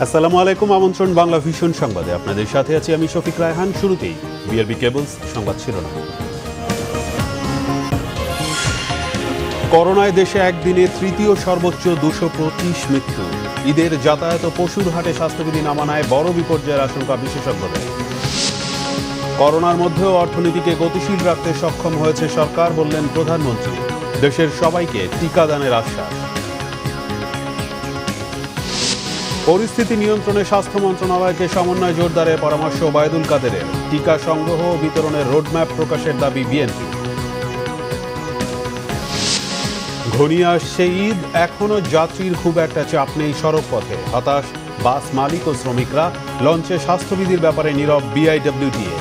আসসালামু আলাইকুম, আমন্ত্রণ বাংলা ভিশন সংবাদে। আপনাদের সাথে আছি আমি শফিক রায়হান। শুরুতেই বিআরবি কেবলস সংবাদ শিরোনাম। করোনায় দেশে একদিনে তৃতীয় সর্বোচ্চ 225 মৃত্যু। ঈদের যাতায়াত ও পশুর হাটে স্বাস্থ্যবিধি না মানায় বড় বিপর্যয়ের আশঙ্কা বিশেষজ্ঞদের। করোনার মধ্যেও অর্থনীতিকে গতিশীল রাখতে সক্ষম হয়েছে সরকার, বললেন প্রধানমন্ত্রী। দেশের সবাইকে টিকাদানের আশ্বাস। পরিস্থিতি নিয়ন্ত্রণে স্বাস্থ্য মন্ত্রণালয়কে সমন্বয় জোরদারের পরামর্শ ওবায়দুল কাদেরের। টিকা সংগ্রহ ও বিতরণের রোডম্যাপ প্রকাশের দাবি বিএনপি। ঘনিয়ে আসছে ঈদ, এখনো যাত্রীর খুব একটা চাপ নেই সড়ক পথে। হতাশ বাস মালিক ও শ্রমিকরা। লঞ্চে স্বাস্থ্যবিধির ব্যাপারে নীরব বিআইডব্লিউটিএ।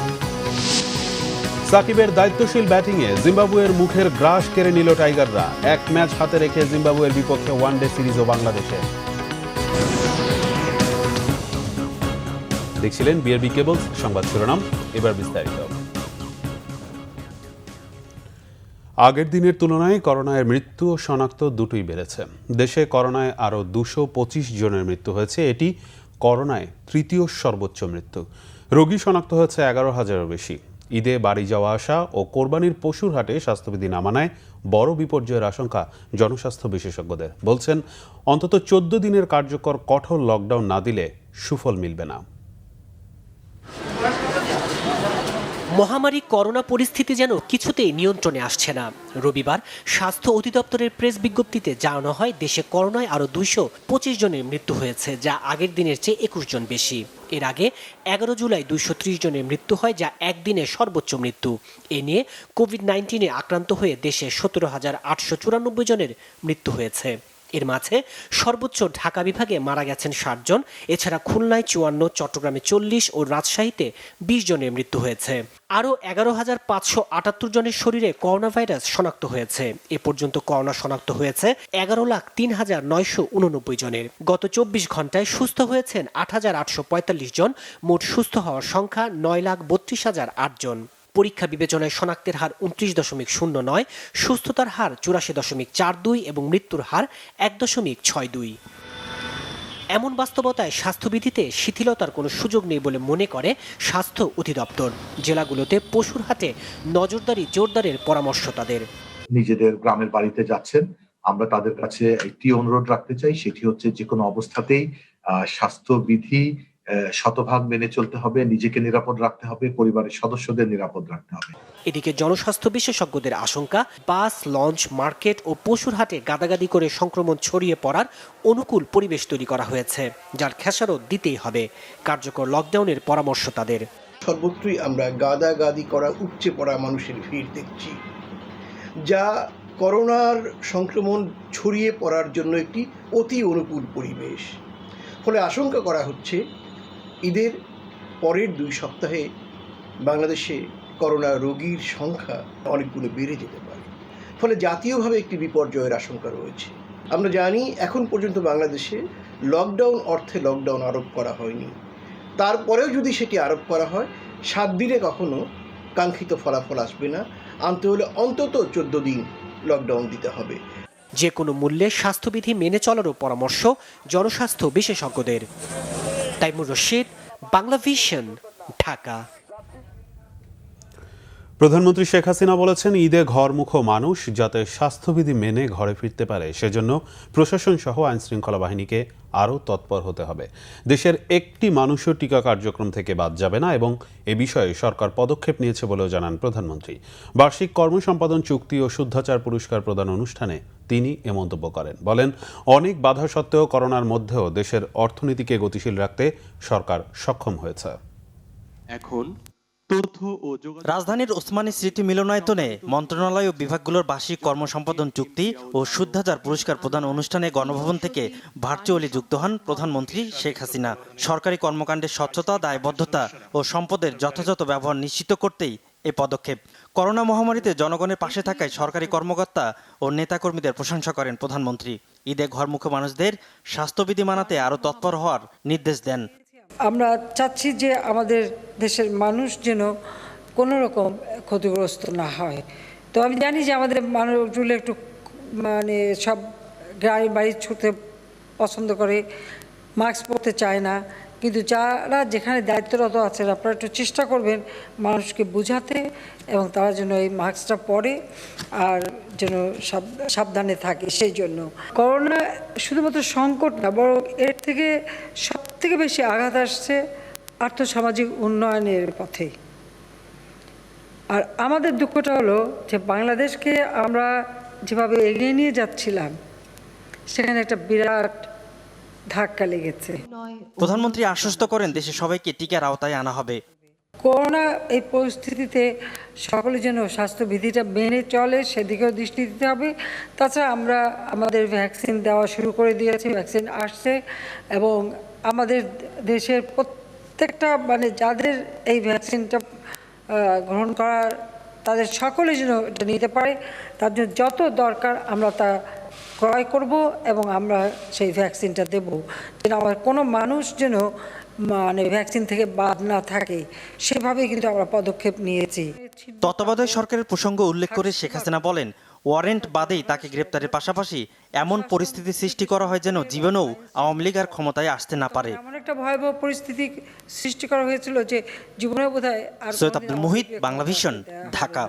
সাকিবের দায়িত্বশীল ব্যাটিংয়ে জিম্বাবুয়ের মুখের গ্রাস কেড়ে নিল টাইগাররা। এক ম্যাচ হাতে রেখে জিম্বাবুয়ের বিপক্ষে ওয়ানডে সিরিজও বাংলাদেশের। দেখছিলেন বিআরবি কেবলস সংবাদ শিরোনাম, এবার বিস্তারিত। আগের দিনের তুলনায় করোনায় মৃত্যু ও শনাক্ত দুটোই বেড়েছে। দেশে করোনায় আরও 225 জনের মৃত্যু হয়েছে। এটি করোনায় তৃতীয় সর্বোচ্চ মৃত্যু। রোগী শনাক্ত হয়েছে 11,000-এরও বেশি। ঈদে বাড়ি যাওয়া আসা ও কোরবানির পশুর হাটে স্বাস্থ্যবিধি না মানায় বড় বিপর্যয়ের আশঙ্কা জনস্বাস্থ্য বিশেষজ্ঞদের। বলছেন, অন্তত 14 দিনের কার্যকর কঠোর লকডাউন না দিলে সুফল মিলবে না। মহামারী করোনা পরিস্থিতি যেন কিছুতেই নিয়ন্ত্রণে আসছে না। রবিবার স্বাস্থ্য অধিদপ্তরের প্রেস বিজ্ঞপ্তিতে জানানো হয়, দেশে করোনায় আরও 225 জনের মৃত্যু হয়েছে, যা আগের দিনের চেয়ে 21 জন বেশি। এর আগে 11 জুলাই 230 জনের মৃত্যু হয়, যা একদিনের সর্বোচ্চ মৃত্যু। এ নিয়ে কোভিড-19-এ আক্রান্ত হয়ে দেশে 17,894 জনের মৃত্যু হয়েছে। এর মাঝে সর্বোচ্চ ঢাকা বিভাগে মারা গেছেন 60 জন। এছাড়া খুলনায় 54, চট্টগ্রামে 40 ও রাজশাহীতে 20 জনের মৃত্যু হয়েছে। আরও 11,578 জনের শরীরে করোনা ভাইরাস শনাক্ত হয়েছে। এ পর্যন্ত করোনা শনাক্ত হয়েছে 11,03,989 জনের। গত 24 ঘন্টায় সুস্থ হয়েছেন 8,845 জন। মোট সুস্থ হওয়ার সংখ্যা 9,32,008 জন। পরীক্ষা বিবেচনায় শনাক্তের হার 29.09, সুস্থতার হার 84.42 এবং মৃত্যুর হার 1.62। এমন বাস্তবতায় স্বাস্থ্যবিধিতে শিথিলতার কোনো সুযোগ নেই বলে মনে করে স্বাস্থ্য অধিদপ্তর। জেলাগুলোতে পশুর হাটে নজরদারি জোরদারের পরামর্শ তাদের। নিজেদের গ্রামের বাড়িতে যাচ্ছেন, আমরা তাদের কাছে একটি অনুরোধ রাখতে চাই, সেটি হচ্ছে যে কোনো অবস্থাতেই স্বাস্থ্যবিধি শতভাগ মেনে চলতে হবে, নিজেকে নিরাপদ রাখতে হবে, পরিবারের সদস্যদের নিরাপদ রাখতে হবে। এদিকে জনস্বাস্থ্য বিশেষজ্ঞদের আশঙ্কা, বাস, লঞ্চ, মার্কেট ও পশুর হাটে গাদাগাদি করে সংক্রমণ ছড়িয়ে পড়ার অনুকূল পরিবেশ তৈরি করা হয়েছে, যার খেসারত দিতেই হবে। কার্যকর লকডাউনের পরামর্শ তাদের। সর্বত্রই আমরা গাদাগাদি করা, উপচে পড়া মানুষের ভিড় দেখছি, যা করোনার সংক্রমণ ছড়িয়ে পড়ার জন্য একটি অতি অনুকূল পরিবেশ। ফলে আশঙ্কা করা হচ্ছে ঈদের পরের 2 সপ্তাহে বাংলাদেশে করোনা রোগীর সংখ্যা অনেকগুলো বেড়ে যেতে পারে। ফলে জাতীয়ভাবে একটি বিপর্যয়ের আশঙ্কা রয়েছে। আমরা জানি এখন পর্যন্ত বাংলাদেশে লকডাউন অর্থে লকডাউন আরোপ করা হয়নি। তারপরেও যদি সেটি আরোপ করা হয়, 7 দিনে কখনো কাঙ্ক্ষিত ফলাফল আসবে না। আনতে হলে অন্তত 14 দিন লকডাউন দিতে হবে। যে কোনো মূল্যে স্বাস্থ্যবিধি মেনে চলারও পরামর্শ জনস্বাস্থ্য বিশেষজ্ঞদের। তাইমুর রশিদ, বাংলা ভিশন, ঢাকা। প্রধানমন্ত্রী শেখ হাসিনা বলেছেন, ঈদে ঘরমুখো মানুষ যাতে স্বাস্থ্যবিধি মেনে ঘরে ফিরতে পারে, সেজন্য প্রশাসন সহ আইনশৃঙ্খলা বাহিনীকে আরও তৎপর হতে হবে। দেশের একটি মানুষও টিকা কার্যক্রম থেকে বাদ যাবে না এবং এ বিষয়ে সরকার পদক্ষেপ নিয়েছে বলেও জানান প্রধানমন্ত্রী। বার্ষিক কর্মসম্পাদন চুক্তি ও শুদ্ধাচার পুরস্কার প্রদান অনুষ্ঠানে তিনি এ মন্তব্য করেন। বলেন, অনেক বাধা সত্ত্বেও করোনার মধ্যেও দেশের অর্থনীতিকে গতিশীল রাখতে সরকার সক্ষম হয়েছে। এখন রাজধানীর ওসমানী স্মৃতি মিলনায়তনে মন্ত্রণালয় ও বিভাগগুলোর বার্ষিক কর্মসম্পাদন চুক্তি ও শুদ্ধাচার পুরস্কার প্রদান অনুষ্ঠানে গণভবন থেকে ভার্চুয়ালি যুক্ত হন প্রধানমন্ত্রী শেখ হাসিনা। সরকারি কর্মকাণ্ডের স্বচ্ছতা, দায়বদ্ধতা ও সম্পদের যথাযথ ব্যবহার নিশ্চিত করতেই এ পদক্ষেপ। করোনা মহামারীতে জনগণের পাশে থাকায় সরকারি কর্মকর্তা ও নেতাকর্মীদের প্রশংসা করেন প্রধানমন্ত্রী। ঈদে ঘরমুখী মানুষদের স্বাস্থ্যবিধি মানাতে আরও তৎপর হওয়ার নির্দেশ দেন। আমরা চাচ্ছি যে আমাদের দেশের মানুষ যেন কোনো রকম ক্ষতিগ্রস্ত না হয়। তো আমি জানি যে আমাদের মানুষগুলো একটু সব গ্রামের বাড়ি ছুটতে পছন্দ করে, মাস্ক পরতে চায় না, কিন্তু যারা যেখানে দায়িত্বরত আছেন আপনারা একটু চেষ্টা করবেন মানুষকে বোঝাতে এবং তারা যেন এই মাস্কটা পরে আর যেন সাবধানে থাকে। সেই জন্য করোনা শুধুমাত্র সংকট না, বরং এর থেকে সবথেকে বেশি আঘাত আসছে আর্থসামাজিক উন্নয়নের পথে। আর আমাদের দুঃখটা হলো যে বাংলাদেশকে আমরা যেভাবে এগিয়ে নিয়ে যাচ্ছিলাম সেখানে একটা বিরাট ধাক্কা লেগেছে। প্রধানমন্ত্রী আশ্বস্ত করেন দেশে সবাইকে টিকার আওতায় আনা হবে। করোনা এই পরিস্থিতিতে সকলে যেন স্বাস্থ্যবিধিটা মেনে চলে সেদিকেও দৃষ্টি দিতে হবে। তাছাড়া আমরা আমাদের ভ্যাকসিন দেওয়া শুরু করে দিয়েছি, ভ্যাকসিন আসছে এবং আমাদের দেশের প্রত্যেকটা যাদের এই ভ্যাকসিনটা গ্রহণ করার তাদের সকলে যেন এটা নিতে পারে, তার জন্য যত দরকার আমরা তা ক্রয় করব এবং আমরা সেই ভ্যাকসিনটা দেব, যেন আমার কোনো মানুষ যেন ভ্যাকসিন থেকে বাদ না থাকে, সেভাবেই কিন্তু আমরা পদক্ষেপ নিয়েছি। তত্ত্বাবধায়ক সরকারের প্রসঙ্গ উল্লেখ করে শেখ হাসিনা বলেন, ওয়ারেন্ট বাদেই তাকে গ্রেপ্তারের পাশাপাশি এমন পরিস্থিতি সৃষ্টি করা হয় যেন জীবনেও আওয়ামী লীগ আর ক্ষমতায় আসতে না পারে। এমন একটা ভয়াবহ পরিস্থিতি সৃষ্টি করা হয়েছিল যে জীবনে বোধহয় আর সৈয়দ আব্দুল মুহিত, বাংলা ভিশন, ঢাকা।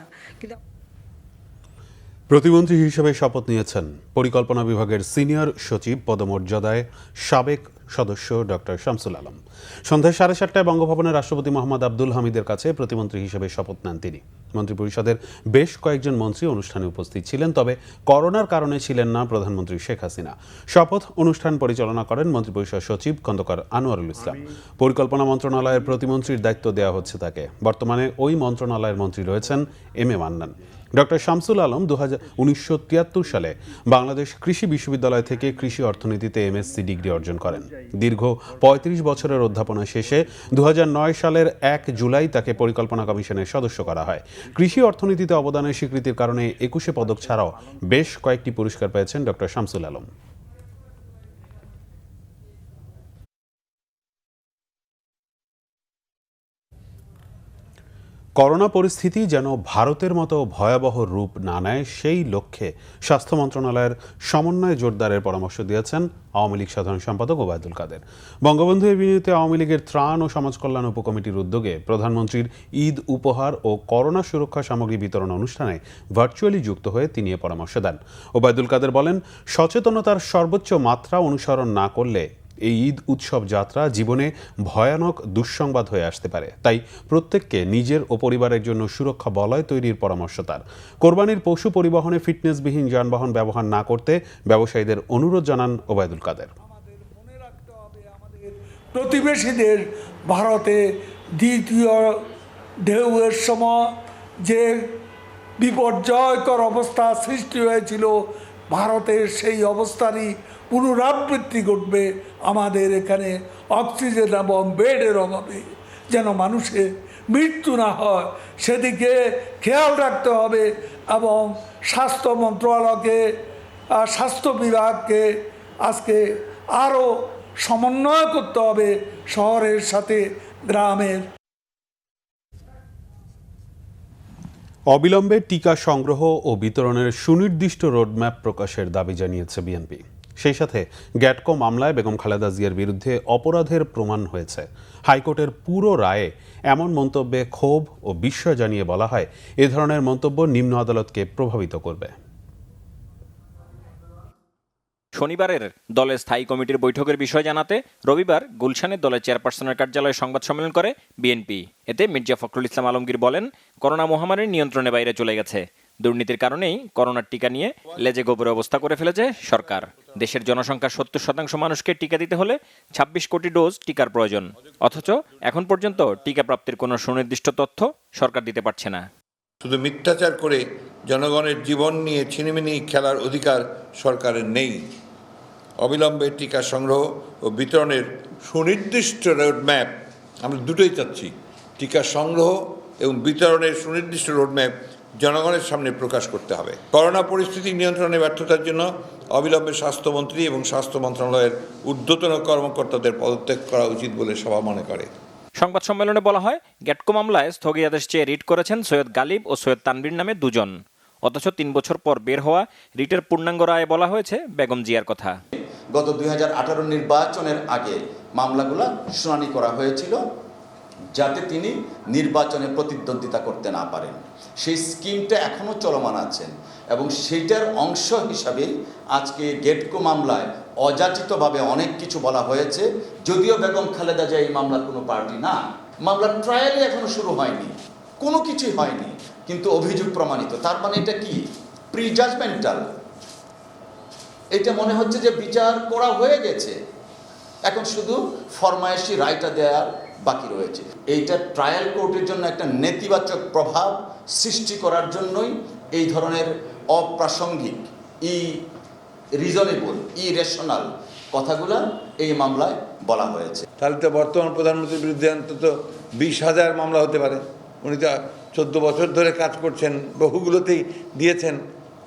প্রতিমন্ত্রী হিসেবে শপথ নিয়েছেন পরিকল্পনা বিভাগের সিনিয়র সচিব পদমর্যাদায় সাবেক সদস্য ডক্টর শামসুল আলম। সন্ধ্যায় 7:30টায় বঙ্গভবনে রাষ্ট্রপতি মোহাম্মদ আব্দুল হামিদের কাছে প্রতিমন্ত্রী হিসেবে শপথ নেন তিনি। মন্ত্রিপরিষদের বেশ কয়েকজন মন্ত্রী অনুষ্ঠানে উপস্থিত ছিলেন, তবে করোনার কারণে ছিলেন না প্রধানমন্ত্রী শেখ হাসিনা। শপথ অনুষ্ঠান পরিচালনা করেন মন্ত্রিপরিষদ সচিব খন্দকার আনোয়ারুল ইসলাম। পরিকল্পনা মন্ত্রণালয়ের প্রতিমন্ত্রীর দায়িত্ব দেওয়া হচ্ছে তাকে। বর্তমানে ওই মন্ত্রণালয়ের মন্ত্রী রয়েছেন M A Mannan. Doctor Shamsul Alam 1973 সালে বাংলাদেশ কৃষি বিশ্ববিদ্যালয় থেকে কৃষি অর্থনীতিতে এমএসসি ডিগ্রি অর্জন করেন। দীর্ঘ 35 বছরের অধ্যাপনা শেষে 2009 সালের 1 জুলাই তাকে পরিকল্পনা কমিশনের সদস্য করা হয়। কৃষি অর্থনীতিতে অবদানের স্বীকৃতির কারণে 21 পদক ছাড়াও বেশ কয়েকটি পুরস্কার পেয়েছেন ডক্টর শামসুল আলম। করোনা পরিস্থিতি যেন ভারতের মতো ভয়াবহ রূপ না নেয় সেই লক্ষ্যে স্বাস্থ্য মন্ত্রণালয়ের সমন্বয় জোরদারের পরামর্শ দিয়েছেন আওয়ামী লীগ সাধারণ সম্পাদক ওবায়দুল কাদের। বঙ্গবন্ধু এভিনিউতে আওয়ামী লীগের ত্রাণ ও সমাজ কল্যাণ উপকমিটির উদ্যোগে প্রধানমন্ত্রীর ঈদ উপহার ও করোনা সুরক্ষা সামগ্রী বিতরণ অনুষ্ঠানে ভার্চুয়ালি যুক্ত হয়ে তিনি এ পরামর্শ দেন। ওবায়দুল কাদের বলেন, সচেতনতার সর্বোচ্চ মাত্রা অনুসরণ না করলে এই ঈদ উৎসব যাত্রা জীবনে ভয়ানক দুঃসংবাদ হয়ে আসতে পারে। তাই প্রত্যেককে নিজের ও পরিবারের জন্য সুরক্ষা বলয় তৈরির পরামর্শ তার। কোরবানির পশু পরিবহনে ফিটনেসবিহীন যানবাহন ব্যবহার না করতে ব্যবসায়ীদের অনুরোধ জানান ওবায়দুল কাদের। প্রতিবেশীদের ভারতে দ্বিতীয় ঢেউয়ের সময় যে বিপর্যয়কর অবস্থা সৃষ্টি হয়েছিল, ভারতের সেই অবস্থারই পুনরাবৃত্তি ঘটবে আমাদের এখানে অক্সিজেন এবং বেডের অভাবে, যেন মানুষের মৃত্যু না হয় সেদিকে খেয়াল রাখতে হবে এবং স্বাস্থ্য মন্ত্রণালয়কে স্বাস্থ্য বিভাগকে আজকে আরও সমন্বয় করতে হবে শহরের সাথে গ্রামের। অবিলম্বে টিকা সংগ্রহ ও বিতরণের সুনির্দিষ্ট রোডম্যাপ প্রকাশের দাবি জানিয়েছে বিএনপি। সেই সাথে গ্যাটকো মামলায় বেগম খালেদা জিয়ার বিরুদ্ধে অপরাধের প্রমাণ হয়েছে। হাইকোর্টের পুরো রায়ে এমন মন্তব্যে ক্ষোভ ও বিস্ময় জানিয়ে বলা হয়, এ ধরনের মন্তব্য নিম্ন আদালতকে প্রভাবিত করবে। শনিবারের দলের স্থায়ী কমিটির বৈঠকের বিষয় জানাতে রবিবার গুলশানের দলের চেয়ারপারসনের কার্যালয়ে সংবাদ সম্মেলন করে বিএনপি। এতে মির্জা ফখরুল ইসলাম আলমগীর বলেন, করোনা মহামারীর নিয়ন্ত্রণের বাইরে চলে গেছে। দুর্নীতির কারণেই করোনার টিকা নিয়ে লেজে গোবরে অবস্থা করে ফেলেছে সরকার। দেশের জনসংখ্যার 70% মানুষকে টিকা দিতে হলে 26 কোটি ডোজ টিকার প্রয়োজন, অথচ এখন পর্যন্ত টিকা প্রাপ্তির কোনো সুনির্দিষ্ট তথ্য সরকার দিতে পারছে না। শুধু মিথ্যাচার করে জনগণের জীবন নিয়ে ছিনিমিনি খেলার অধিকার সরকারের নেই। অবিলম্বে টিকা সংগ্রহ ও বিতরণের সুনির্দিষ্ট রোডম্যাপ, আমরা দুটোই চাচ্ছি, টিকা সংগ্রহ এবং বিতরণের সুনির্দিষ্ট রোডম্যাপ জনগণের সামনে প্রকাশ করতে হবে। করোনা পরিস্থিতি নিয়ন্ত্রণে ব্যর্থতার জন্য অবিলম্বে স্বাস্থ্যমন্ত্রী এবং স্বাস্থ্য মন্ত্রণালয়ের ঊর্ধ্বতন কর্মকর্তাদের পদত্যাগ করা উচিত বলে সভা মনে করে। সংবাদ সম্মেলনে বলা হয়, গ্যাটকো মামলায় স্থগিতাদেশ চেয়ে রিট করেছেন সৈয়দ গালিব ও সৈয়দ তানভীর নামে দুজন, অথচ 3 বছর পর বের হওয়া রিটের পূর্ণাঙ্গ রায়ে বলা হয়েছে বেগম জিয়ার কথা। গত 2018 নির্বাচনের আগে মামলাগুলো শুনানি করা হয়েছিল, যাতে তিনি নির্বাচনে প্রতিদ্বন্দ্বিতা করতে না পারেন। সেই স্কিমটা এখনও চলমান আছেন এবং সেইটার অংশ হিসাবেই আজকে গেটকো মামলায় অযাচিতভাবে অনেক কিছু বলা হয়েছে। যদিও বেগম খালেদা জিয়া এই মামলার কোনো পার্টি না, মামলার ট্রায়ালই এখনো শুরু হয়নি, কোনো কিছুই হয়নি, কিন্তু অভিযোগ প্রমাণিত। তার মানে এটা কি? Pre judgmental. এটা মনে হচ্ছে যে বিচার করা হয়ে গেছে, এখন শুধু ফরমায়েশি রায়টা দেওয়ার বাকি রয়েছে। এইটা ট্রায়াল কোর্টের জন্য একটা নেতিবাচক প্রভাব সৃষ্টি করার জন্যই এই ধরনের অপ্রাসঙ্গিক, রিজনেবল, ইরেশনাল কথাগুলো এই মামলায় বলা হয়েছে। তাহলে তো বর্তমান প্রধানমন্ত্রীর বিরুদ্ধে অন্তত 20,000 মামলা হতে পারে। উনি তো 14 বছর ধরে কাজ করছেন, বহুগুলোতেই দিয়েছেন।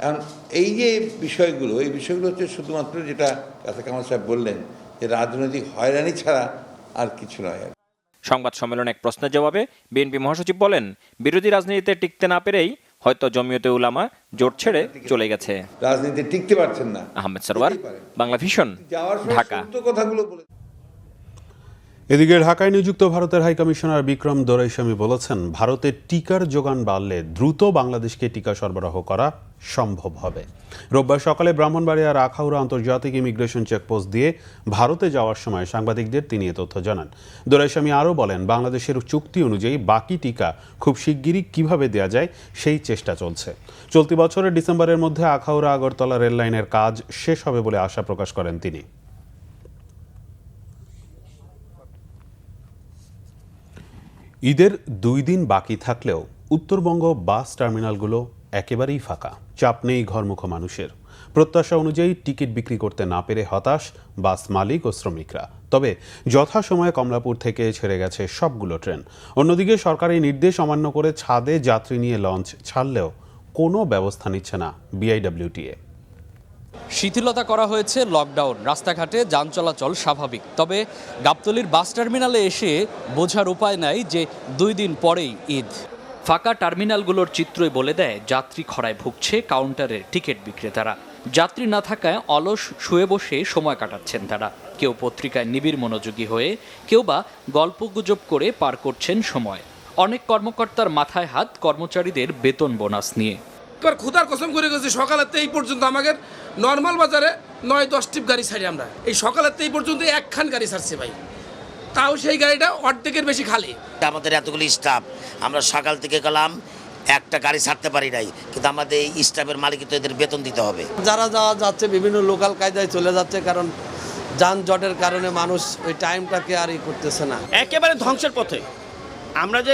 এখন এই যে বিষয়গুলো, এই বিষয়গুলো হচ্ছে শুধুমাত্র যেটা কাসা কামাল সাহেব বললেন, যে রাজনৈতিক হয়রানি ছাড়া আর কিছু নয়। সংবাদ সম্মেলনে এক প্রশ্নের জবাবে বিএনপি মহাসচিব বলেন, বিরোধী রাজনীতিতে টিকতে না পেরেই হয়তো জমিয়তে উলামা জোট ছেড়ে চলে গেছে। রাজনীতি টিকতে পারছেন না। আহমেদ সরওয়ার, বাংলা ভিশন, ঢাকা। কথাগুলো বলে এদিকে ঢাকায় নিযুক্ত ভারতের হাইকমিশনার বিক্রম দোরাইস্বামী বলেছেন, ভারতের টিকার যোগান বাড়লে দ্রুত বাংলাদেশকে টিকা সরবরাহ করা সম্ভব হবে। রোববার সকালে ব্রাহ্মণবাড়িয়ার আখাউড়া আন্তর্জাতিক ইমিগ্রেশন চেকপোস্ট দিয়ে ভারতে যাওয়ার সময় সাংবাদিকদের তিনি এ তথ্য জানান। দোরাইস্বামী আরও বলেন, বাংলাদেশের চুক্তি অনুযায়ী বাকি টিকা খুব শিগগিরই কিভাবে দেওয়া যায় সেই চেষ্টা চলছে। চলতি বছরের ডিসেম্বরের মধ্যে আখাউড়া আগরতলা রেল লাইনের কাজ শেষ হবে বলে আশা প্রকাশ করেন তিনি। ঈদের 2 দিন বাকি থাকলেও উত্তরবঙ্গ বাস টার্মিনালগুলো একেবারেই ফাঁকা। চাপ নেই ঘরমুখো মানুষের। প্রত্যাশা অনুযায়ী টিকিট বিক্রি করতে না পেরে হতাশ বাস মালিক ও শ্রমিকরা। তবে যথাসময়ে কমলাপুর থেকে ছেড়ে গেছে সবগুলো ট্রেন। অন্যদিকে সরকারি নির্দেশ অমান্য করে ছাদে যাত্রী নিয়ে লঞ্চ ছাড়লেও কোনো ব্যবস্থা নিচ্ছে না বিআইডব্লিউটিএ। শিথিলতা করা হয়েছে লকডাউন, রাস্তাঘাটে যান চলাচল স্বাভাবিক। তবে গাবতলীর বাস টার্মিনালে এসে বোঝার উপায় নাই যে 2 দিন পরেই ঈদ। ফাঁকা টার্মিনালগুলোর চিত্রই বলে দেয় যাত্রী খরায় ভুগছে কাউন্টারের টিকিট বিক্রেতারা। যাত্রী না থাকায় অলস শুয়ে বসে সময় কাটাচ্ছেন তারা। কেউ পত্রিকায় নিবিড় মনোযোগী হয়ে, কেউ বা গল্পগুজব করে পার করছেন সময়। অনেক কর্মকর্তার মাথায় হাত কর্মচারীদের বেতন বোনাস নিয়ে। এবার খুদার কসম করে গেছে, সকালের এই পর্যন্ত আমাদের নর্মাল বাজারে 9-10 টিপ গাড়ি ছাড়ি আমরা। এই সকালের এই পর্যন্ত 1খান গাড়ি ছাড়ছে ভাই, তাও সেই গাড়িটা অর্ধেকের বেশি খালি। আমাদের এতগুলি স্টাফ, আমরা সকাল থেকে গেলাম, একটা গাড়ি ছাড়তে পারি নাই, কিন্তু আমাদের এই স্টাফের মালিক তো এদের বেতন দিতে হবে। যারা যাচ্ছে বিভিন্ন লোকাল কায়দায় চলে যাচ্ছে, কারণ যানজটের কারণে মানুষ ওই টাইমটাকে আর করতেছে না। একেবারে ধ্বংসের পথে। আমরা যে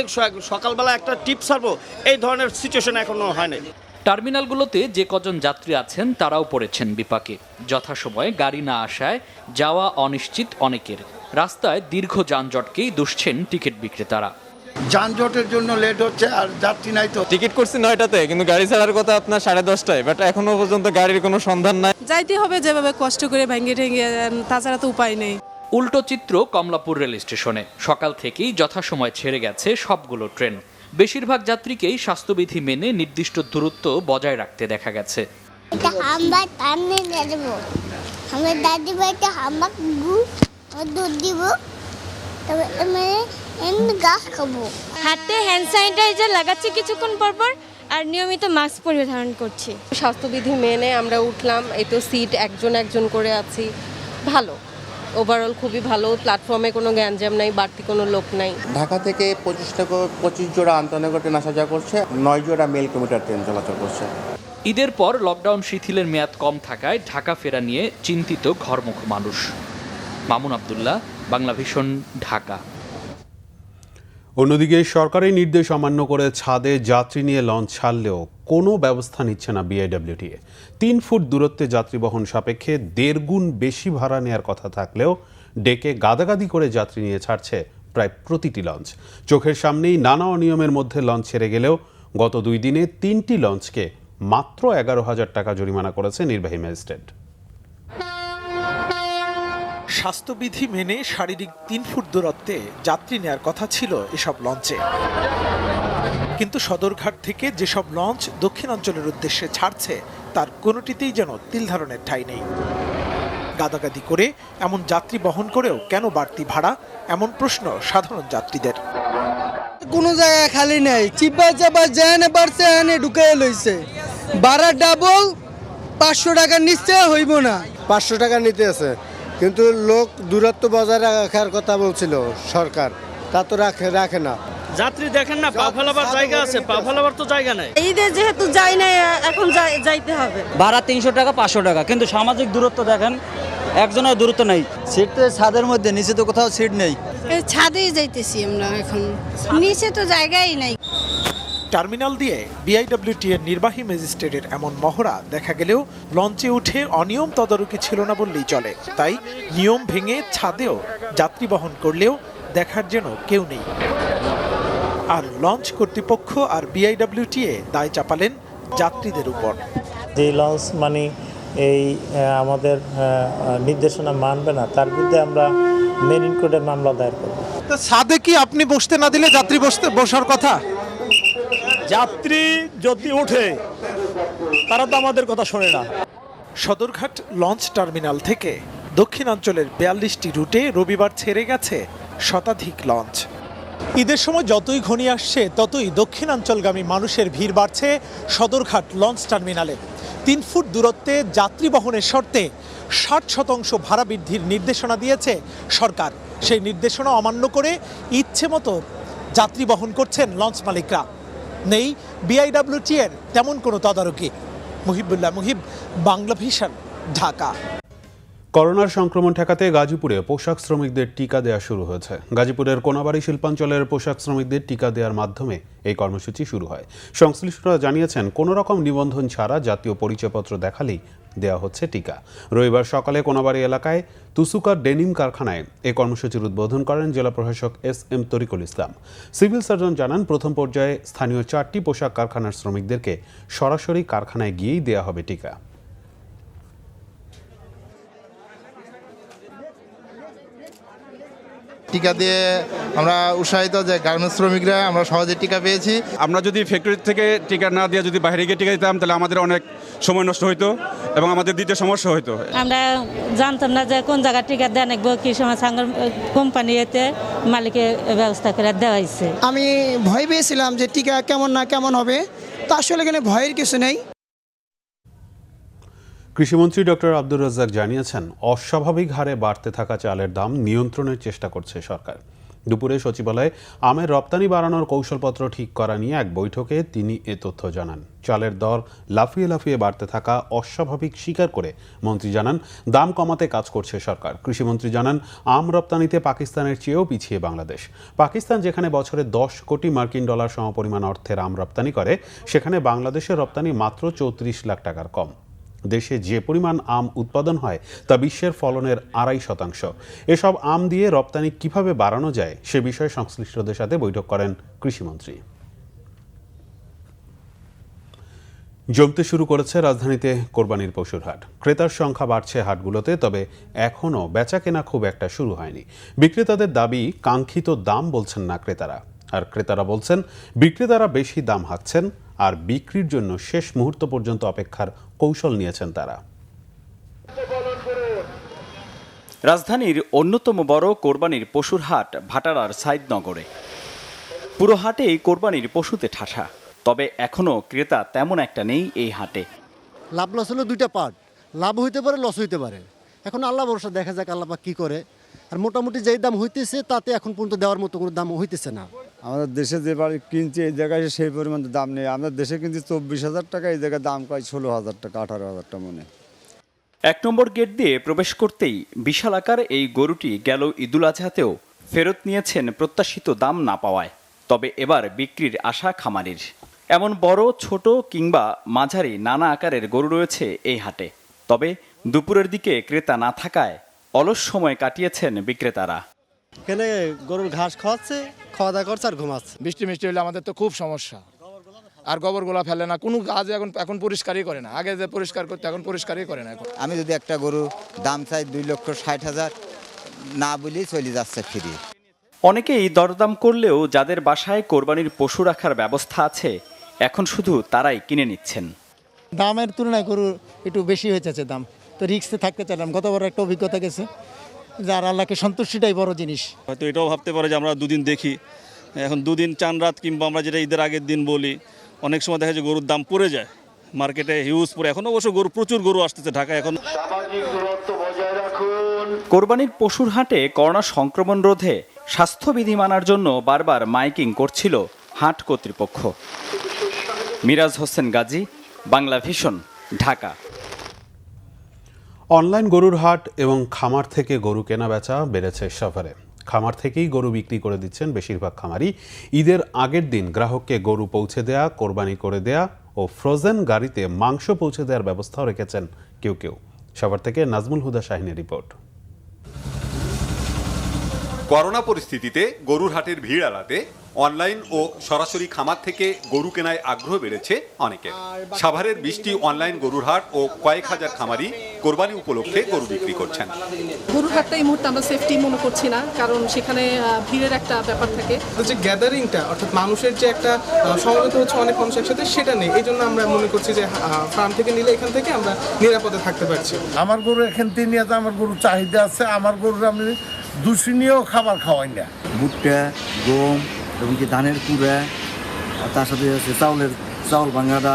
সকালবেলা একটা টিপ ছাড়বো, এই ধরনের সিচুয়েশন এখনো হয় নাই। টার্মিনালগুলোতে যে কজন যাত্রী আছেন তারাও পড়েছেন বিপাকে। যথাসময়ে গাড়ি না আসায় যাওয়া অনিশ্চিত অনেকের। রাস্তায় দীর্ঘ যানজটকেই দুষছেন টিকিট বিক্রেতারা। যানজটের জন্য লেট হচ্ছে আর যাত্রী নাই। তো টিকিট করছি 9টাতে, কিন্তু গাড়ি ছাড়ার কথা আপনার 10:30টায়, বাট এখনো পর্যন্ত গাড়ির কোনো সন্ধান নাই। যাইতে হবে যেভাবে কষ্ট করে ভেঙে ঠেঙে, তাছাড়া তো উপায় নেই। উল্টো চিত্র কমলাপুর রেল স্টেশনে। সকাল থেকেই যথাসময় ছেড়ে গেছে সবগুলো ট্রেন। বেশিরভাগ যাত্রীকেই স্বাস্থ্যবিধি মেনে নির্দিষ্ট দূরত্ব বজায় রাখতে দেখা গেছে। হাতে হ্যান্ড স্যানিটাইজার লাগাচ্ছি কিছুক্ষণ পর পর, আর নিয়মিত মাস্ক পরিধান করছি। স্বাস্থ্যবিধি মেনে আমরা উঠলাম। এই তো সিট একজন করে আছি, ভালো, ওভারঅল খুবই ভালো। প্ল্যাটফর্মে কোনো গ্যাঞ্জাম নাই, বাড়তি কোনো লোক নাই। ঢাকা থেকে 25 জোড়া আন্তনগর ট্রেন আসা যাওয়া করছে, 9 জোড়া মেল কমিউটার ট্রেন চলাচল করছে। ঈদের পর লকডাউন শিথিলের মেয়াদ কম থাকায় ঢাকা ফেরা নিয়ে চিন্তিত ঘরমুখ মানুষ। মামুন আব্দুল্লাহ, বাংলা ভিশন, ঢাকা। অন্যদিকে সরকারি নির্দেশ অমান্য করে ছাদে যাত্রী নিয়ে লঞ্চ ছাড়লেও কোনো ব্যবস্থা নিচ্ছে না বিআইডব্লিউটিএ। 3 ফুট দূরত্বে যাত্রী বহন সাপেক্ষে 1.5 গুণ বেশি ভাড়া নেওয়ার কথা থাকলেও ডেকে গাদাগাদি করে যাত্রী নিয়ে ছাড়ছে প্রায় প্রতিটি লঞ্চ। চোখের সামনেই নানা অনিয়মের মধ্যে লঞ্চ ছেড়ে গেলেও গত 2 দিনে 3টি লঞ্চকে মাত্র 11,000 টাকা জরিমানা করেছে নির্বাহী ম্যাজিস্ট্রেট। স্বাস্থ্যবিধি মেনে শারীরিক 3 ফুট দূরত্বে যাত্রী নেয়ার কথা ছিল এসব লঞ্চে, কিন্তু সদরঘাট থেকে যেসব লঞ্চ দক্ষিণাঞ্চলের উদ্দেশ্যে ছাড়ছে তার কোনোটিতেই যেন তিল ধারণের ঠাঁই নেই। গাদাগাদি করে এমন যাত্রী বহন করেও কেন বাড়তি ভাড়া, এমন প্রশ্ন সাধারণ যাত্রীদের। কোনো জায়গায় খালি নেই, চিপা চাপা যেনে পারছে এনে ঢুকে লইছে, ভাড়া ডাবল, 500 টাকা নিচে হইব না। 500 টাকা নিতে আছে, কিন্তু লোক দূরত্ব বজায় রাখার কথা বলছিল সরকার, তা তো রাখে না। যাত্রী দেখেন না, পা ফেলাবার জায়গা আছে, পা ফেলাবার তো জায়গা নাই। ঈদে যেহেতু যাই না, এখন যাইতে হবে। ভাড়া 300 টাকা 500 টাকা, কিন্তু সামাজিক দূরত্ব দেখেন একজনের দূরত্ব নাই। সিট তো ছাদের মধ্যে, নিচে তো কোথাও সিট নেই। ছাদেই যাইতেছি আমরা এখন, নিচে তো জায়গাই নাই। টার্মিনাল দিয়ে বিআইডব্লিউটি এর নির্বাহী ম্যাজিস্ট্রেটের এমন মহড়া দেখা গেলেও লঞ্চে উঠে অনিয়ম তদারকি ছিল না বললেই চলে। তাই নিয়ম ভেঙে ছাদেও যাত্রী বহন করলেও দেখার যেন কেউ নেই। আর লঞ্চ কর্তৃপক্ষ আর বিআইডব্লিউটিএ দায় চাপালেন যাত্রীদের উপর। যে লঞ্চ মানে এই আমাদের নির্দেশনা মানবে না, তার বিরুদ্ধে আমরা মেরিন কোডে মামলা দায়ের করব। ছাদে কি আপনি বসতে না দিলে যাত্রী বসার কথা? যাত্রী যদি ওঠে তারা তো আমাদের কথা শোনে না। সদরঘাট লঞ্চ টার্মিনাল থেকে দক্ষিণাঞ্চলের 42টি রুটে রবিবার ছেড়ে গেছে শতাধিক লঞ্চ। ঈদের সময় যতই ঘনিয়ে আসছে ততই দক্ষিণাঞ্চলগামী মানুষের ভিড় বাড়ছে সদরঘাট লঞ্চ টার্মিনালে। 3 ফুট দূরত্বে যাত্রী বহনের শর্তে 60% ভাড়া বৃদ্ধির নির্দেশনা দিয়েছে সরকার। সেই নির্দেশনা অমান্য করে ইচ্ছে মতো যাত্রী বহন করছেন লঞ্চ মালিকরা। নেই বিআইডব্লিউটি এর তেমন কোনো তদারকি। মুহিবুল্লাহ মুহিব, বাংলা ভিশন, ঢাকা। করোনার সংক্রমণ ঠেকাতে গাজীপুরে পোশাক শ্রমিকদের টিকা দেওয়া শুরু হয়েছে। গাজীপুরের কোনাবাড়ি শিল্পাঞ্চলের পোশাক শ্রমিকদের টিকা দেওয়ার মাধ্যমে এই কর্মসূচি শুরু হয়। সংশ্লিষ্টরা জানিয়েছেন, কোনো রকম নিবন্ধন ছাড়া জাতীয় পরিচয়পত্র দেখালেই দেওয়া হচ্ছে টিকা। রবিবার সকালে কোনাবাড়ি এলাকায় তুসুকার ডেনিম কারখানায় এই কর্মসূচির উদ্বোধন করেন জেলা প্রশাসক এস.এম. তরিকুল ইসলাম। সিভিল সার্জন জানান, প্রথম পর্যায়ে স্থানীয় 4টি পোশাক কারখানার শ্রমিকদেরকে সরাসরি কারখানায় গিয়েই দেওয়া হবে টিকা। টিকা দিয়ে আমরা উৎসাহিত যে গার্মেন্টস শ্রমিকরা আমরা সহজে টিকা পেয়েছি। আমরা যদি ফ্যাক্টরি থেকে টিকা না দিয়ে যদি বাইরে গিয়ে টিকা দিতাম, তাহলে আমাদের অনেক সময় নষ্ট হতো এবং আমাদের দিতে সমস্যা হতো। আমরা জানতাম না যে কোন জায়গায় টিকা দেওয়া নেবো, কি সময় সাঙ্গর কোম্পানি এতে মালিকের ব্যবস্থা করে দেওয়া হয়েছে। আমি ভয় পেয়েছিলাম যে টিকা কেমন না কেমন হবে, তা আসলে এখানে ভয়ের কিছু নেই। কৃষিমন্ত্রী ডক্টর আব্দুর রাজ্জাক জানিয়েছেন, অস্বাভাবিক হারে বাড়তে থাকা চালের দাম নিয়ন্ত্রণের চেষ্টা করছে সরকার। দুপুরে সচিবালয়ে আমের রপ্তানি বাড়ানোর কৌশলপত্র ঠিক করা নিয়ে এক বৈঠকে তিনি এ তথ্য জানান। চালের দর লাফিয়ে লাফিয়ে বাড়তে থাকা অস্বাভাবিক স্বীকার করে মন্ত্রী জানান, দাম কমাতে কাজ করছে সরকার। কৃষিমন্ত্রী জানান, আম রপ্তানিতে পাকিস্তানের চেয়েও পিছিয়ে বাংলাদেশ। পাকিস্তান যেখানে বছরে 10 কোটি মার্কিন ডলার সমপরিমাণ অর্থের আম রপ্তানি করে, সেখানে বাংলাদেশের রপ্তানি মাত্র 34 লাখ টাকার কম। দেশে যে পরিমাণ আম উৎপাদন হয় তা বিশ্বের ফলনের 2.5%। এসব আম দিয়ে রপ্তানি কিভাবে বাড়ানো যায় সে বিষয়ে সংশ্লিষ্টদের সাথে বৈঠক করেন কৃষিমন্ত্রী। জমতে শুরু করেছে রাজধানীতে কোরবানির পশুর হাট। ক্রেতার সংখ্যা বাড়ছে হাটগুলোতে, তবে এখনও বেচা কেনা খুব একটা শুরু হয়নি। বিক্রেতাদের দাবি, কাঙ্ক্ষিত দাম বলছেন না ক্রেতারা। আর ক্রেতারা বলছেন, বিক্রেতারা বেশি দাম হাঁকছেন আর বিক্রির জন্য শেষ মুহূর্ত পর্যন্ত অপেক্ষার কৌশল নিয়েছেন তারা। রাজধানীর অন্যতম বড় কোরবানির পশুর হাট ভাটারার সাইদনগরে। পুরো হাটেই কোরবানির পশুতে ঠাসা, তবে এখনও ক্রেতা তেমন একটা নেই এই হাটে। লাভ লস হলো দুইটা পার্ট, লাভ হইতে পারে, লস হইতে পারে। এখন আল্লাহ ভরসা, দেখা যাক আল্লাহ কি করে। আর মোটামুটি যেই দাম হইতেছে তাতে এখন পর্যন্ত দেওয়ার মতো কোনো দাম হইতেছে না। আমাদের দেশে যে বাড়ি কিনছে এই জায়গায় সেই পরিমাণ দাম নেই। আমাদের দেশে কিন্তু 24,000 টাকা, এই জায়গায় দাম কয় 16,000 টাকা, 18,000 টাকা মনে। 1 নম্বর গেট দিয়ে প্রবেশ করতেই বিশাল আকার এই গরুটি গেল ঈদুল আজহাতেও ফেরত নিয়েছেন প্রত্যাশিত দাম না পাওয়ায়। তবে এবার বিক্রির আশা খামারির। এমন বড়, ছোট কিংবা মাঝারি নানা আকারের গরু রয়েছে এই হাটে। তবে দুপুরের দিকে ক্রেতা না থাকায় অলস সময় কাটিয়েছেন বিক্রেতারা। এখানে গরুর ঘাস খাওয়াচ্ছে, খাওয়া দাওয়া করছে আর ঘুমাচ্ছে। বৃষ্টি মিষ্টি হলে আমাদের তো খুব সমস্যা। আর গোবরগুলা ফেলে না, কোনো কাজ এখন পরিষ্কারই করে না। আগে যে পরিষ্কার করতে, এখন পরিষ্কারই করে না। আমি যদি একটা গরু দাম চাই 2,60,000, না বলেই চলে যাচ্ছে ফ্রি। অনেকেই দরদাম করলেও যাদের বাসায় কোরবানির পশু রাখার ব্যবস্থা আছে, এখন শুধু তারাই কিনে নিচ্ছেন। দামের তুলনায় গরু একটু বেশি হয়ে যাচ্ছে দাম, তো রিস্কে থাকতে চাইলাম। গতবার একটা অভিজ্ঞতা গেছে, যার আল্লাহকে সন্তুষ্টিটাই বড় জিনিস। হয়তো এটাও ভাবতে পারে যে আমরা দুদিন দেখি, এখন দুদিন চান রাত, কিংবা আমরা যেটা ঈদের আগের দিন বলি, অনেক সময় দেখা যায় গরুর দাম পড়ে যায় মার্কেটে, হিউজ পড়ে। এখন অবশ্য প্রচুর গরু আসতেছে ঢাকায়। এখন কোরবানির পশুর হাটে করোনা সংক্রমণ রোধে স্বাস্থ্যবিধি মানার জন্য বারবার মাইকিং করছিল হাট কর্তৃপক্ষ। মিরাজ হোসেন গাজী, বাংলা ভিশন, ঢাকা। অনলাইন গরুর হাট এবং খামার থেকে গরু কেনা বেচা বেড়েছে সাভারে। খামার থেকেই গরু বিক্রি করে দিচ্ছেন বেশিরভাগ খামারি। ঈদের আগের দিন গ্রাহককে গরু পৌঁছে দেয়া, কোরবানি করে দেয়া ও ফ্রোজেন গাড়িতে মাংস পৌঁছে দেওয়ার ব্যবস্থাও রেখেছেন কেউ কেউ। সাভার থেকে নাজমুল হুদা শাহিনের রিপোর্ট। করোনা পরিস্থিতিতে গরুর হাটের ভিড় এড়াতে অনলাইন ও সরাসরি খামার থেকে গরু কেনায় আগ্রহ বেড়েছে অনেকের। সাভারের 20টি অনলাইন গরুর হাট ও কয়েক হাজার খামারি কোরবানি উপলক্ষে গরু বিক্রি করছেন। গরুর হাটটা এই মুহূর্তে আমরা সেফটি মনে করছি না, কারণ সেখানে ভিড়ের একটা ব্যাপার থাকে। যে গ্যাদারিংটা, অর্থাৎ মানুষের যে একটা সমবেত হচ্ছে অনেক মানুষ একসাথে, সেটা নেই। এই জন্য আমরা মনে করছি যে ফার্ম থেকে নিলে এখান থেকে আমরা নিরাপদে থাকতে পারছি। আমার গরু এখান থেকে নিয়ে আমার গরুর চাহিদা আছে, আমার গরুর আমি দূষণীয় খাবার খাওয়াই না। ভুট্টা, গম এবং কি ধানের কুড়া, তার সাথে আছে চাউল ভাঙাটা,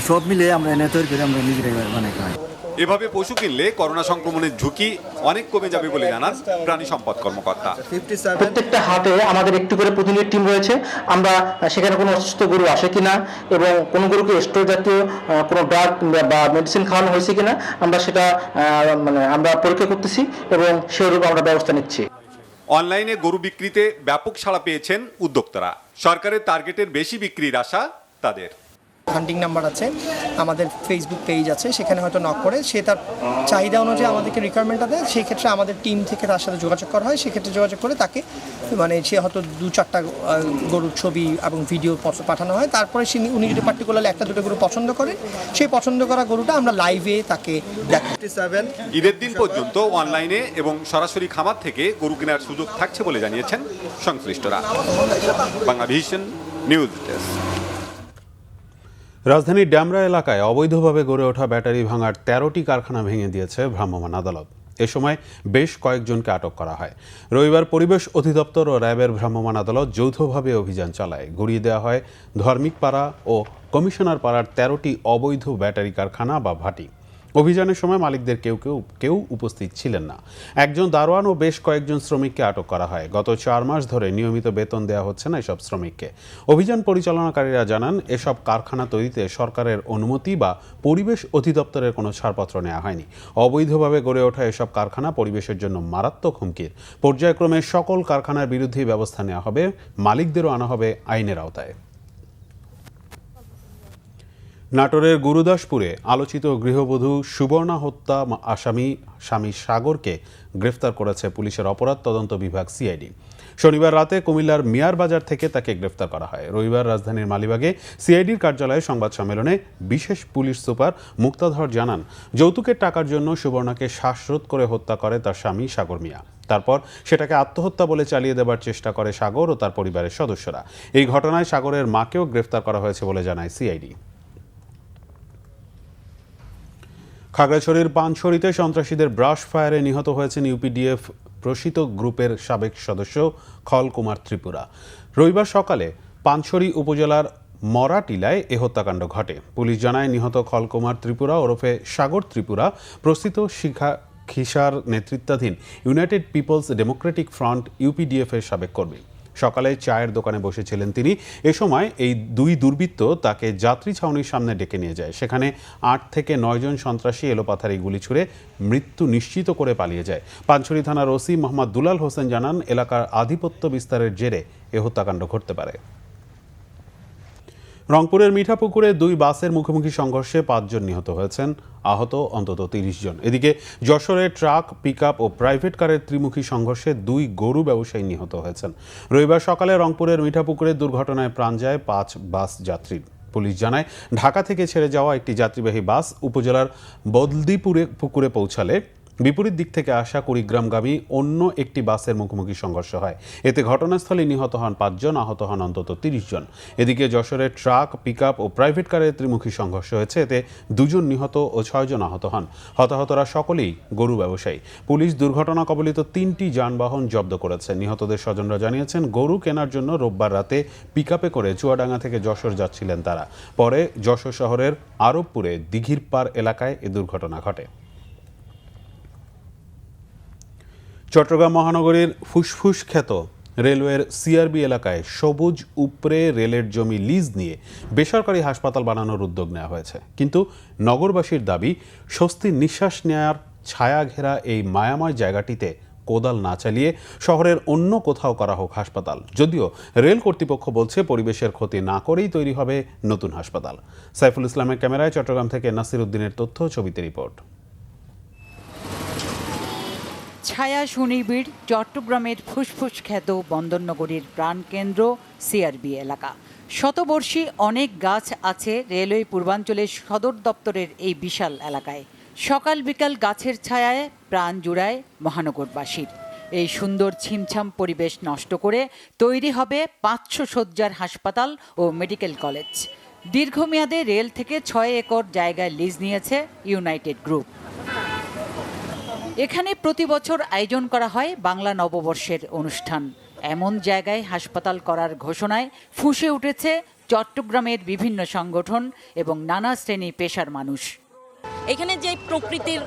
সব মিলে আমরা এনে তৈরি করে আমরা নিজেরাই বানাই খাই। এভাবে পশু কিনলে করোনা সংক্রমণের ঝুঁকি অনেক কমে যাবে বলে জানান প্রাণী সম্পদ কর্মকর্তা। প্রত্যেকটা হাটে আমাদের একটু করে প্রতিনিধি টিম রয়েছে। আমরা সেখানে কোনো অসুস্থ গরু আসে কিনা এবং কোনো গরুকে স্টোর জাতীয় কোনো ড্রাগ বা মেডিসিন খাওয়ানো হয়েছে কিনা আমরা সেটা আমরা পরীক্ষা করতেছি এবং সেরূপ আমরা ব্যবস্থা নিচ্ছি। অনলাইনে গরু বিক্রিতে ব্যাপক সাড়া পেয়েছেন উদ্যোক্তারা। সরকারের টার্গেটের বেশি বিক্রির আশা তাদের। হান্টিং নাম্বার আছে, আমাদের ফেসবুক পেজ আছে, সেখানে হয়তো নক করে সে তার চাহিদা অনুযায়ী আমাদেরকে রিকোয়ারমেন্টটা দেয়। সেই ক্ষেত্রে আমাদের টিম থেকে তার সাথে যোগাযোগ করা হয়। সেক্ষেত্রে যোগাযোগ করে তাকে সে হয়তো 2-4টা গরুর ছবি এবং ভিডিও পাঠানো হয়। তারপরে উনি যদি পার্টিকুলারলি 1-2 গরু পছন্দ করেন, সেই পছন্দ করা গরুটা আমরা লাইভে তাকে দেখাই। ঈদের দিন পর্যন্ত অনলাইনে এবং সরাসরি খামার থেকে গরু কেনার সুযোগ থাকছে বলে জানিয়েছেন সংশ্লিষ্টরা। Bangla vision news desk. রাজধানীর ড্যামরা এলাকায় অবৈধভাবে গড়ে ওঠা ব্যাটারি ভাঙার 13টি কারখানা ভেঙে দিয়েছে ভ্রাম্যমাণ আদালত। এ সময় বেশ কয়েকজনকে আটক করা হয়। রবিবার পরিবেশ অধিদপ্তর ও র্যাবের ভ্রাম্যমাণ আদালত যৌথভাবে অভিযান চালায়। গুড়িয়ে দেওয়া হয় ধর্মিক পাড়া ও কমিশনার পাড়ার 13টি অবৈধ ব্যাটারি কারখানা বা ভাটি। অভিযানের সময় মালিকদের কেউ উপস্থিত ছিলেন না। একজন দারোয়ান ও বেশ কয়েকজন শ্রমিককে আটক করা হয়। গত 4 মাস ধরে নিয়মিত বেতন দেওয়া হচ্ছে না এসব শ্রমিককে। অভিযান পরিচালনাকারীরা জানান, এসব কারখানা তৈরিতে সরকারের অনুমতি বা পরিবেশ অধিদপ্তরের কোনো ছাড়পত্র নেওয়া হয়নি। অবৈধভাবে গড়ে ওঠা এসব কারখানা পরিবেশের জন্য মারাত্মক হুমকির। পর্যায়ক্রমে সকল কারখানার বিরুদ্ধে ব্যবস্থা নেওয়া হবে, মালিকদেরও আনা হবে আইনের আওতায়। নাটোরের গুরুদাসপুরে আলোচিত গৃহবধূ সুবর্ণা হত্যা আসামি স্বামী সাগরকে গ্রেফতার করেছে পুলিশের অপরাধ তদন্ত বিভাগ সিআইডি। শনিবার রাতে কুমিল্লার মিয়ার বাজার থেকে তাকে গ্রেফতার করা হয়। রবিবার রাজধানীর মালিবাগে সিআইডির কার্যালয়ে সংবাদ সম্মেলনে বিশেষ পুলিশ সুপার মুক্তাধর জানান, যৌতুকের টাকার জন্য সুবর্ণাকে শ্বাসরোধ করে হত্যা করে তার স্বামী সাগর মিয়া। তারপর সেটাকে আত্মহত্যা বলে চালিয়ে দেবার চেষ্টা করে সাগর ও তার পরিবারের সদস্যরা। এই ঘটনায় সাগরের মাকেও গ্রেফতার করা হয়েছে বলে জানায় সিআইডি। খাগড়াছড়ির পানছড়িতে সন্ত্রাসীদের ব্রাশ ফায়ারে নিহত হয়েছেন ইউপিডিএফ প্রসিত গ্রুপের সাবেক সদস্য খল কুমার ত্রিপুরা। রবিবার সকালে পানছড়ি উপজেলার মরাটিলায় এ হত্যাকাণ্ড ঘটে। পুলিশ জানায়, নিহত খল কুমার ত্রিপুরা ওরফে সাগর ত্রিপুরা প্রসিত খিসার নেতৃত্বাধীন united peoples democratic front UPDF এর সাবেক কর্মী। সকালে চায়ের দোকানে বসেছিলেন তিনি। এ সময় এই দুই দুর্বৃত্ত তাকে যাত্রী ছাউনির সামনে ডেকে নিয়ে যায়। সেখানে 8 থেকে 9 জন সন্ত্রাসী এলোপাথারি গুলি ছুড়ে মৃত্যু নিশ্চিত করে পালিয়ে যায়। পানছড়ি থানার ওসি মোহাম্মদ দুলাল হোসেন জানান, এলাকার আধিপত্য বিস্তারের জেরে এ হত্যাকাণ্ড ঘটতে পারে। রংপুরের মিঠাপুকুরে 2 বাসের মুখোমুখি সংঘর্ষে 5 জন নিহত হয়েছেন, আহত অন্তত 30 জন। এদিকে যশোরে ট্রাক, পিকআপ ও প্রাইভেট কারের ত্রিমুখী সংঘর্ষে 2 গরু ব্যবসায়ী নিহত হয়েছেন। রবিবার সকালে রংপুরের মিঠাপুকুরে দুর্ঘটনায় প্রাণ যায় 5 বাস যাত্রীর। পুলিশ জানায়, ঢাকা থেকে ছেড়ে যাওয়া একটি যাত্রীবাহী বাস উপজেলার বদলদিপুরে পুকুরে পৌঁছালে বিপরীত দিক থেকে আসা কুড়িগ্রামগামী অন্য একটি বাসের মুখোমুখি সংঘর্ষ হয়। এতে ঘটনাস্থলে নিহত হন 5 জন, আহত হন অন্তত 30 জন। এদিকে যশোরের ট্রাক, পিকআপ ও প্রাইভেট কারের ত্রিমুখী সংঘর্ষ হয়েছে। এতে 2 জন নিহত ও 6 জন আহত হন। হতাহতরা সকলেই গরু ব্যবসায়ী। পুলিশ দুর্ঘটনা কবলিত 3টি যানবাহন জব্দ করেছে। নিহতদের স্বজনরা জানিয়েছেন, গরু কেনার জন্য রোববার রাতে পিকআপে করে চুয়াডাঙ্গা থেকে যশোর যাচ্ছিলেন তারা। পরে যশোর শহরের আরবপুরে দিঘির পার এলাকায় এ দুর্ঘটনা ঘটে। চট্টগ্রাম মহানগরীর ফুসফুস খ্যাত রেলওয়ের সিআরবি এলাকায় সবুজ উপরে রেলের জমি লিজ নিয়ে বেসরকারি হাসপাতাল বানানোর উদ্যোগ নেওয়া হয়েছে। কিন্তু নগরবাসীর দাবি, স্বস্তির নিঃশ্বাস নেয়ার ছায়া ঘেরা এই মায়াময় জায়গাটিতে কোদাল না চালিয়ে শহরের অন্য কোথাও করা হোক হাসপাতাল। যদিও রেল কর্তৃপক্ষ বলছে, পরিবেশের ক্ষতি না করেই তৈরি হবে নতুন হাসপাতাল। সাইফুল ইসলামের ক্যামেরায় চট্টগ্রাম থেকে নাসির উদ্দিনের তথ্য, ছবিতে রিপোর্ট। ছায়া সুনিবিড় চট্টগ্রামের ফুসফুস খ্যাত বন্দরনগরীর প্রাণকেন্দ্র সিআরবি এলাকা। শতবর্ষী অনেক গাছ আছে রেলওয়ে পূর্বাঞ্চলের সদর দপ্তরের এই বিশাল এলাকায়। সকাল বিকাল গাছের ছায়ায় প্রাণ জুড়ায় মহানগরবাসীর। এই সুন্দর ছিমছাম পরিবেশ নষ্ট করে তৈরি হবে 500 শয্যার হাসপাতাল ও মেডিকেল কলেজ। দীর্ঘমেয়াদে রেল থেকে 6 একর জায়গায় লিজ নিয়েছে ইউনাইটেড গ্রুপ। এখানে প্রতি বছর আয়োজন করা হয় বাংলা নববর্ষের অনুষ্ঠান। এমন জায়গায় হাসপাতাল করার ঘোষণায় ফুঁসে উঠেছে চট্টগ্রামের বিভিন্ন সংগঠন এবং নানা শ্রেণী পেশার মানুষ। এখানে যে প্রকৃতির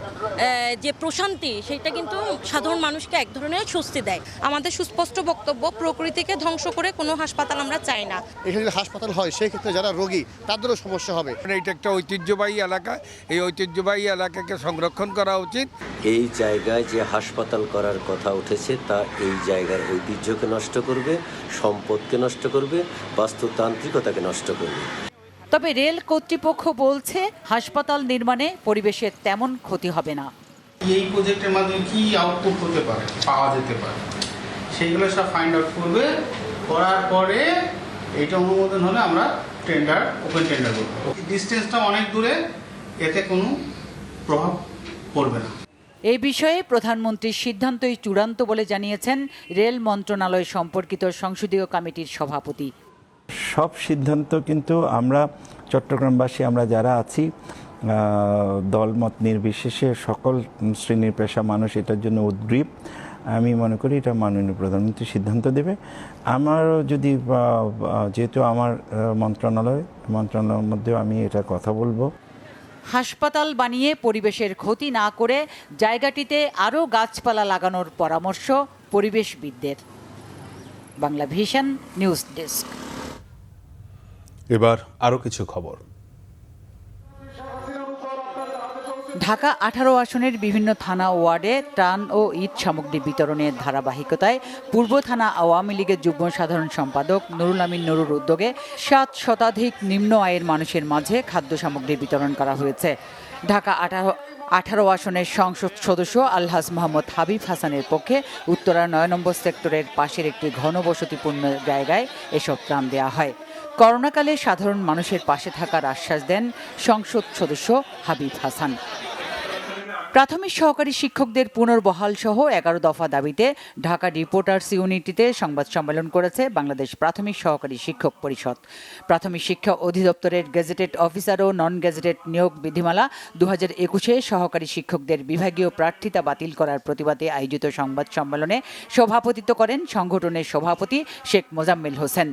যে প্রশান্তি, সেটা কিন্তু সাধারণ মানুষকে এক ধরনের স্বস্তি দেয়। আমাদের সুস্পষ্ট বক্তব্য, প্রকৃতিকে ধ্বংস করে কোনো হাসপাতাল আমরা চাই না। এখানে যদি হাসপাতাল হয়, সেই ক্ষেত্রে যারা রোগী তাদেরও সমস্যা হবে। এটা একটা ঐতিহ্যবাহী এলাকা, এই ঐতিহ্যবাহী এলাকাকে সংরক্ষণ করা উচিত। এই জায়গায় যে হাসপাতাল করার কথা উঠেছে, তা এই জায়গার ঐতিহ্যকে নষ্ট করবে, সম্পদকে নষ্ট করবে, বাস্তুতান্ত্রিকতাকে নষ্ট করবে। তবে রেল কর্তৃপক্ষ বলছে, হাসপাতাল নির্মাণে পরিবেশের তেমন ক্ষতি হবে না। এই প্রজেক্টের মাধ্যমে কি আউটপুট হতে পারে, পাওয়া যেতে পারে, সেইগুলো সব ফাইন্ড আউট করবে। করার পরে এইটা অনুমোদন হলে আমরা ওপেন টেন্ডার করবো। ডিস্টেন্সটা অনেক দূরে, এতে কোনো প্রভাব পড়বে না। এই বিষয়ে প্রধানমন্ত্রীর সিদ্ধান্তই চূড়ান্ত বলে জানিয়েছেন রেল মন্ত্রণালয় সম্পর্কিত সংসদীয় কমিটির সভাপতি। সব সিদ্ধান্ত কিন্তু আমরা চট্টগ্রামবাসী, আমরা যারা আছি, দলমত নির্বিশেষে সকল শ্রেণীর পেশা মানুষ এটার জন্য উদ্গ্রীব। আমি মনে করি এটা মাননীয় প্রধানমন্ত্রী সিদ্ধান্ত দেবে। আমারও যদি, যেহেতু আমার মন্ত্রণালয়ের মধ্যেও আমি এটা কথা বলবো। হাসপাতাল বানিয়ে পরিবেশের ক্ষতি না করে জায়গাটিতে আরও গাছপালা লাগানোর পরামর্শ পরিবেশবিদদের। Bangla vision news desk. এবার আরও কিছু খবর। ঢাকা 18 আসনের বিভিন্ন থানা ওয়ার্ডে ত্রাণ ও ঈদ সামগ্রী বিতরণের ধারাবাহিকতায় পূর্ব থানা আওয়ামী লীগের যুগ্ম সাধারণ সম্পাদক নুরুল আমিন নুরুর উদ্যোগে 7 শতাধিক নিম্ন আয়ের মানুষের মাঝে খাদ্য সামগ্রী বিতরণ করা হয়েছে। ঢাকা 18 আসনের সংসদ সদস্য আলহাজ মোহাম্মদ হাবিব হাসানের পক্ষে উত্তরা 9 নম্বর সেক্টরের পাশের একটি ঘনবসতিপূর্ণ জায়গায় এসব ত্রাণ দেওয়া হয়। করোনাকালে সাধারণ মানুষের পাশে থাকার আশ্বাস দেন সংসদ সদস্য হাবিব হাসান। প্রাথমিক সহকারী শিক্ষকদের পুনর্বহাল সহ 11 দফা দাবিতে ঢাকা রিপোর্টার্স ইউনিটিতে সংবাদ সম্মেলন করেছে বাংলাদেশ প্রাথমিক সহকারী শিক্ষক পরিষদ। প্রাথমিক শিক্ষা অধিদপ্তরের গেজেটেড অফিসার ও নন গেজেটেড নিয়োগ বিধিমালা 2021-এ সহকারী শিক্ষকদের বিভাগীয় প্রার্থিতা বাতিল করার প্রতিবাদে আয়োজিত সংবাদ সম্মেলনে সভাপতিত্ব করেন সংগঠনের সভাপতি শেখ মোজাম্মেল হোসেন।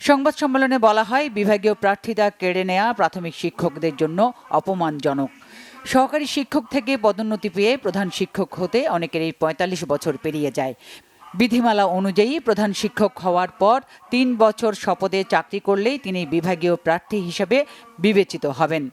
সংবাদ সম্মেলনে বলা হয়, বিভাগীয় প্রার্থিতা কেড়ে নেওয়া প্রাথমিক শিক্ষকদের জন্য অপমানজনক। সহকারী শিক্ষক থেকে পদোন্নতি পেয়ে প্রধান শিক্ষক হতে অনেকেরই 45 বছর পেরিয়ে যায়। বিধিমালা অনুযায়ী প্রধান শিক্ষক হওয়ার পর 3 বছর শপথে চাকরি করলেই তিনি বিভাগীয় প্রার্থী হিসেবে বিবেচিত হবেন।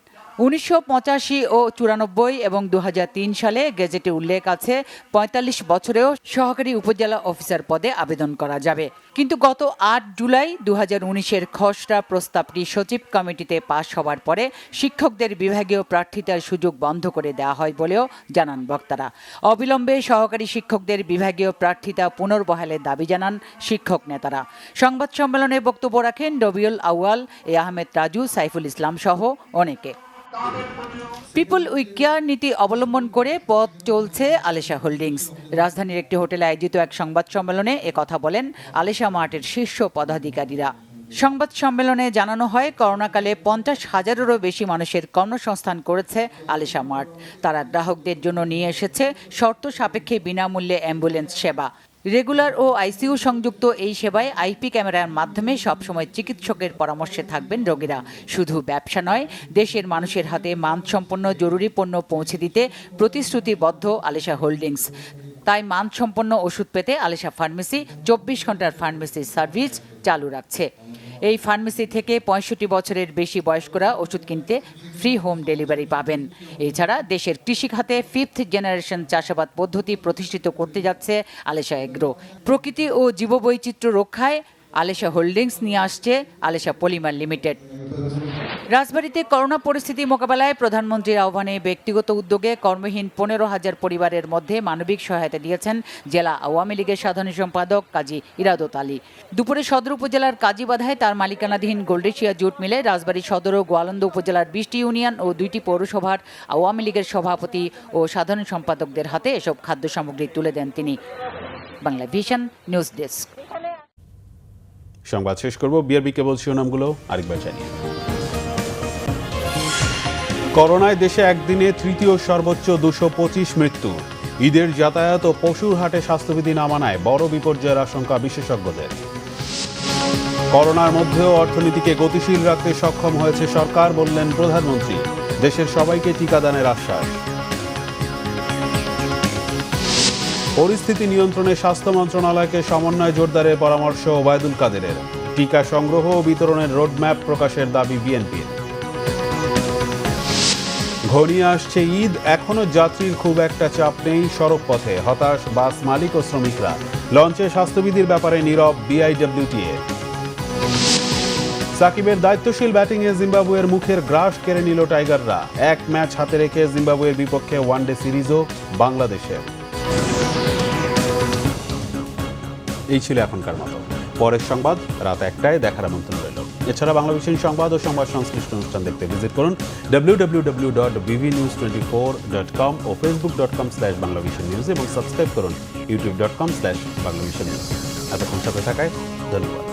1985 ও 94 এবং 2003 সালে গেজেটে উল্লেখ আছে 45 বছরেও সহকারী উপজেলা অফিসার পদে আবেদন করা যাবে। কিন্তু গত 8 জুলাই 2019-এর খসড়া প্রস্তাবটি সচিব কমিটিতে পাশ হওয়ার পরে শিক্ষকদের বিভাগীয় প্রার্থিতার সুযোগ বন্ধ করে দেওয়া হয় বলেও জানান বক্তারা। অবিলম্বে সহকারী শিক্ষকদের বিভাগীয় প্রার্থিতা পুনর্বহালের দাবি জানান শিক্ষক নেতারা। সংবাদ সম্মেলনে বক্তব্য রাখেন রবিউল আউয়াল, এ আহমেদ রাজু, সাইফুল ইসলাম সহ অনেকে। পিপল উই কেয়ার নীতি অবলম্বন করে পথ চলছে আলেশা হোল্ডিংস। রাজধানীর একটি হোটেলে আয়োজিত এক সংবাদ সম্মেলনে একথা বলেন আলেশা মার্টের শীর্ষ পদাধিকারীরা। সংবাদ সম্মেলনে জানানো হয়, করোনাকালে 50,000-এরও বেশি মানুষের কর্মসংস্থান করেছে আলেশা মার্ট। তারা গ্রাহকদের জন্য নিয়ে এসেছে শর্ত সাপেক্ষে বিনামূল্যে অ্যাম্বুলেন্স সেবা। রেগুলার ও আইসিইউ সংযুক্ত এই সেবায় আইপি ক্যামেরার মাধ্যমে সবসময় চিকিৎসকের পরামর্শে থাকবেন রোগীরা। শুধু ব্যবসা নয়, দেশের মানুষের হাতে মানসম্পন্ন জরুরি পণ্য পৌঁছে দিতে প্রতিশ্রুতিবদ্ধ আলেশা হোল্ডিংস। তাই মানসম্পন্ন ওষুধ পেতে আলেশা ফার্মেসি 24 ঘন্টার ফার্মেসি সার্ভিস চালু রাখছে। এই ফার্মেসি থেকে 65 বছরের বেশি বয়স্করা ওষুধ কিনতে ফ্রি হোম ডেলিভারি পাবেন। এছাড়া দেশের কৃষিখাতে 5th জেনারেশন চাষাবাদ পদ্ধতি প্রতিষ্ঠিত করতে যাচ্ছে আলেশা এগ্রো। প্রকৃতি ও জীববৈচিত্র্য রক্ষায় আলেশা হোল্ডিংস নিয়ে আসছে আলেশা পলিমার লিমিটেড। রাজবাড়ীতে করোনা পরিস্থিতি মোকাবেলায় প্রধানমন্ত্রীর আহ্বানে ব্যক্তিগত উদ্যোগে কর্মহীন 15,000 পরিবারের মধ্যে মানবিক সহায়তা দিয়েছেন জেলা আওয়ামী লীগের সাধারণ সম্পাদক কাজী ইরাদত আলী। দুপুরে সদর উপজেলার কাজীবাধায় তার মালিকানাধীন গোল্ডেশিয়া জুট মিলে রাজবাড়ী সদর ও গোয়ালন্দ উপজেলার 20টি ইউনিয়ন ও 2টি পৌরসভার আওয়ামী লীগের সভাপতি ও সাধারণ সম্পাদকদের হাতে এসব খাদ্য সামগ্রী তুলে দেন তিনি। Bangla vision news desk. সংবাদ শেষ করব, বিআরবি কেবল শিরোনামগুলো আরেকবার জানিয়ে। করোনায় দেশে একদিনে তৃতীয় সর্বোচ্চ 225 মৃত্যু। ঈদের যাতায়াত ও পশুর হাটে স্বাস্থ্যবিধি না মানায় বড় বিপর্যয়ের আশঙ্কা বিশেষজ্ঞদের। করোনার মধ্যেও অর্থনীতিকে গতিশীল রাখতে সক্ষম হয়েছে সরকার, বললেন প্রধানমন্ত্রী। দেশের সবাইকে টিকাদানের আশ্বাস। পরিস্থিতি নিয়ন্ত্রণে স্বাস্থ্য মন্ত্রণালয়কে সমন্বয় জোরদারের পরামর্শ ওবায়দুল কাদেরের। টিকা সংগ্রহ ও বিতরণের রোডম্যাপ প্রকাশের দাবি বিএনপির। ঘনিয়ে আসছে ঈদ, এখনো যাত্রীর খুব একটা চাপ নেই সড়ক পথে, হতাশ বাস মালিক ও শ্রমিকরা। লঞ্চে স্বাস্থ্যবিধির ব্যাপারে নীরব বিআইডব্লিউটিএ। সাকিবের দায়িত্বশীল ব্যাটিংয়ে জিম্বাবুয়ের মুখের গ্রাস কেড়ে নিল টাইগাররা। এক ম্যাচ হাতে রেখে জিম্বাবুয়ের বিপক্ষে ওয়ানডে সিরিজও বাংলাদেশের। এই ছিল এখনকার মতো। পরের সংবাদ রাত 1টায় দেখার আমন্ত্রণ রইল। এছাড়া বাংলা ভিশন সংবাদ ও সংবাদ সংশ্লিষ্ট অনুষ্ঠান দেখতে ভিজিট করুন www.bvnews24.com ও facebook.com/banglavisionnews এবং সাবস্ক্রাইব করুন youtube.com/banglavisionnews। এতক্ষণ সাথে থাকায় ধন্যবাদ।